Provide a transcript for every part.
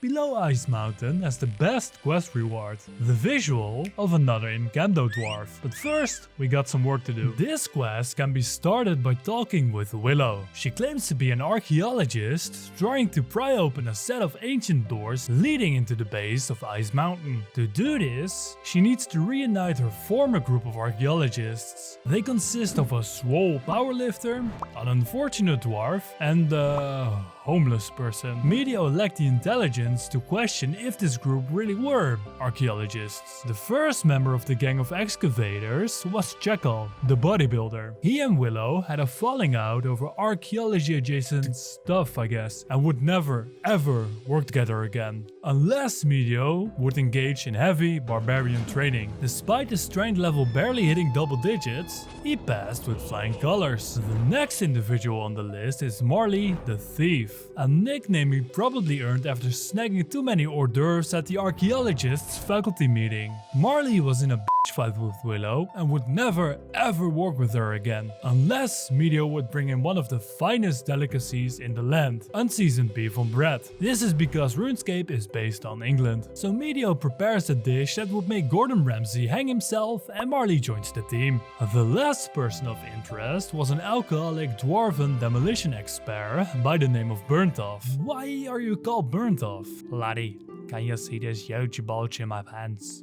below Ice Mountain has the best quest reward, the visual of another Imcando dwarf. But first, we got some work to do. This quest can be started by talking with Willow. She claims to be an archeologist trying to pry open a set of ancient doors leading into the base of Ice Mountain. To do this, she needs to reunite her former group of archeologists. They consist of a swole powerlifter, an unfortunate dwarf, and a homeless person. Medio lacked the intelligence to question if this group really were archeologists. The first member of the gang of excavators was Thiccc, the bodybuilder. He and Willow had a falling out over archaeology adjacent stuff, I guess, and would never ever work together again, unless Medio would engage in heavy barbarian training. Despite his strength level barely hitting double digits, he passed with flying colors. The next individual on the list is Marley the Thief, a nickname he probably earned after snagging too many hors d'oeuvres at the archaeologists faculty meeting. Marley was in a bitch fight with Willow and would never ever work with her again, unless Medio would bring in one of the finest delicacies in the land, unseasoned beef on bread. This is because RuneScape is based on England, so Medio prepares a dish that would make Gordon Ramsay hang himself and Marley joins the team. The last person of interest was an alcoholic dwarven demolition expert by the name of Burntoff. Why are you called Burntoff? Laddie, can you see this huge bulge in my pants?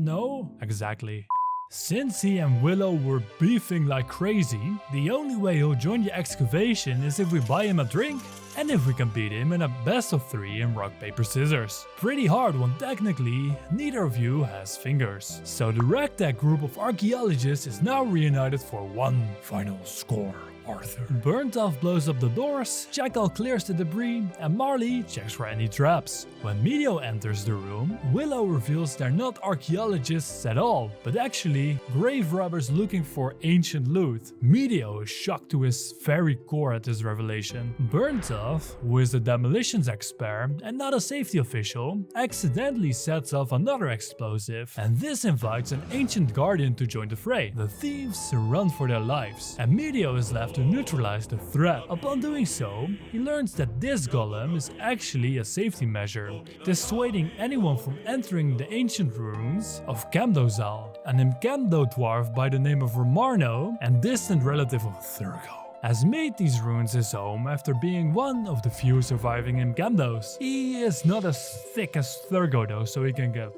No? Exactly. Since he and Willow were beefing like crazy, the only way he'll join the excavation is if we buy him a drink and if we can beat him in a best of 3 in rock paper scissors. Pretty hard when technically neither of you has fingers. So the ragtag group of archaeologists is now reunited for one final score. Arthur. Burntoff blows up the doors, Thiccc clears the debris, and Marley checks for any traps. When Medio enters the room, Willow reveals they're not archaeologists at all, but actually grave robbers looking for ancient loot. Medio is shocked to his very core at this revelation. Burntoff, who is the demolitions expert and not a safety official, accidentally sets off another explosive, and this invites an ancient guardian to join the fray. The thieves run for their lives, and Medio is left to neutralize the threat. Upon doing so, he learns that this golem is actually a safety measure, dissuading anyone from entering the ancient ruins of Camdozaal. An Imcando dwarf by the name of Ramarno and distant relative of Thurgo has made these ruins his home after being one of the few surviving Imcandos. He is not as thick as Thurgo though, so he can get